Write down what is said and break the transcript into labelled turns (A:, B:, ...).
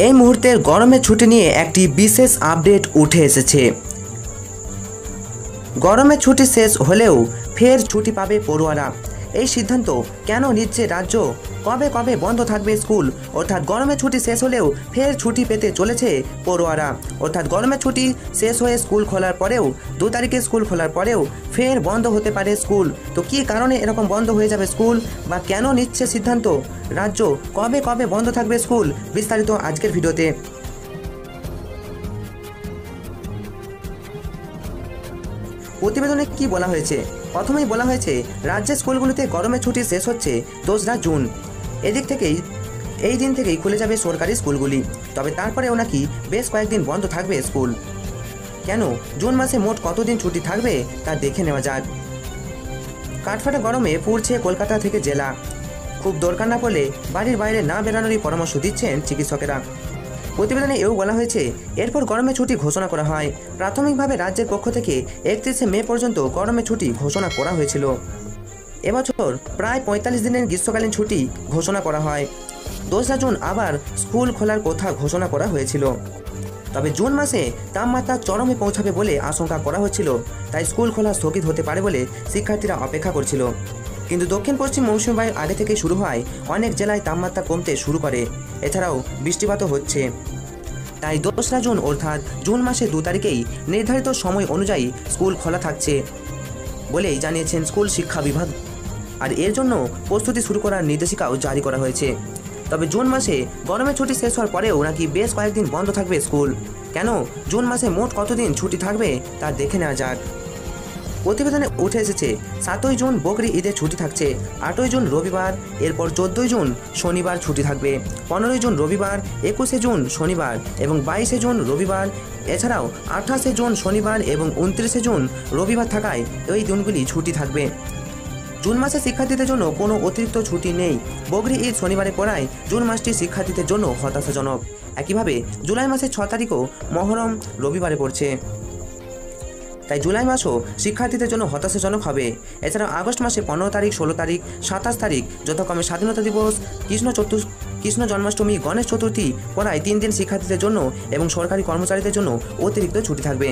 A: এই মুহূর্তের গরমের ছুটি নিয়ে একটি বিশেষ আপডেট উঠে এসেছে। গরমের ছুটি শেষ হলেও ফের ছুটি পাবে পড়ুয়ারা। এই সিদ্ধান্ত কেন নিচ্ছে রাজ্য? কবে কবে বন্ধ থাকবে স্কুল? অর্থাৎ গরমের ছুটি শেষ হলেও ফের ছুটি পেতে চলেছে পড়ুয়ারা। অর্থাৎ গরমের ছুটি শেষ হয়ে স্কুল খোলার পরেও 2 তারিখে স্কুল খোলার পরেও ফের বন্ধ হতে পারে স্কুল। তো কী কারণে এরকম বন্ধ হয়ে যাবে স্কুল, বা কেন নিচ্ছে সিদ্ধান্ত রাজ্য? কবে কবে বন্ধ থাকবে স্কুল? বিস্তারিত আজকের ভিডিওতে। প্রতিবেদনে কি বলা হয়েছে? প্রথমেই বলা হয়েছে রাজ্যের স্কুলগুলিতে গরমের ছুটি শেষ হচ্ছে 2রা জুন। এই দিন থেকেই খুলে যাবে সরকারি স্কুলগুলি। তবে তারপরেও নাকি বেশ কয়েকদিন বন্ধ থাকবে স্কুল। কেন? জুন মাসে মোট কতদিন ছুটি থাকবে তা দেখে নেওয়া যাক। কাঠফাটা গরমে পুড়ছে কলকাতা থেকে জেলা। খুব দরকার না পড়লে বাড়ির বাইরে না বেরানোরই পরামর্শ দিচ্ছেন চিকিৎসকেরা। প্রতিবেদনে এও বলা হয়েছে এরপর গরমের ছুটি ঘোষণা করা হয়। প্রাথমিকভাবে রাজ্যের পক্ষ থেকে 31শে মে পর্যন্ত গরমের ছুটি ঘোষণা করা হয়েছিল। এবছর প্রায় 45 দিনের গ্রীষ্মকালীন ছুটি ঘোষণা করা হয়। 2রা জুন আবার স্কুল খোলার কথা ঘোষণা করা হয়েছিল। তবে জুন মাসে তাপমাত্রা চরমে পৌঁছাবে বলে আশঙ্কা করা হচ্ছিল, তাই স্কুল খোলা স্থগিত হতে পারে বলে শিক্ষার্থীরা অপেক্ষা করছিল। কিন্তু দক্ষিণ পশ্চিম মৌসুমী বায়ু আগে থেকে শুরু হয় অনেক জেলায় তাপমাত্রা কমতে শুরু করে। এছাড়াও বৃষ্টিপাতও হচ্ছে। তাই 2রা জুন অর্থাৎ জুন মাসে 2 তারিখেই নির্ধারিত সময় অনুযায়ী স্কুল খোলা থাকছে বলেই জানিয়েছেন স্কুল শিক্ষা বিভাগ। আর এর জন্য প্রস্তুতি শুরু করার নির্দেশিকাও জারি করা হয়েছে। তবে জুন মাসে গরমের ছুটি শেষ হওয়ার পরেও নাকি বেশ কয়েকদিন বন্ধ থাকবে স্কুল। কেন? জুন মাসে মোট কতদিন ছুটি থাকবে তা দেখে নেওয়া যাক। প্রতিবেদনে উঠে এসেছে 7ই জুন বকরি ঈদের ছুটি থাকছে, 8ই জুন রবিবার, এরপর 14ই জুন শনিবার ছুটি থাকবে, 15ই জুন রবিবার, 21শে জুন শনিবার এবং 22শে জুন রবিবার। এছাড়াও 28শে জুন শনিবার এবং 29শে জুন রবিবার থাকায় এই দিনগুলি ছুটি থাকবে। জুন মাসে শিক্ষার্থীদের জন্য কোনো অতিরিক্ত ছুটি নেই। বকরি ঈদ শনিবারে পড়ায় জুন মাসটি শিক্ষার্থীদের জন্য হতাশাজনক। একইভাবে জুলাই মাসের 6 তারিখও মহরম রবিবারে পড়ছে, তাই জুলাই মাসও শিক্ষার্থীদের জন্য হতাশাজনক হবে। এছাড়াও আগস্ট মাসে 15 তারিখ, 16 তারিখ, 27 তারিখ যথাক্রমে স্বাধীনতা দিবস, কৃষ্ণ জন্মাষ্টমী, গণেশ চতুর্থী পড়ায় 3 দিন শিক্ষার্থীদের জন্য এবং সরকারি কর্মচারীদের জন্য অতিরিক্ত ছুটি থাকবে।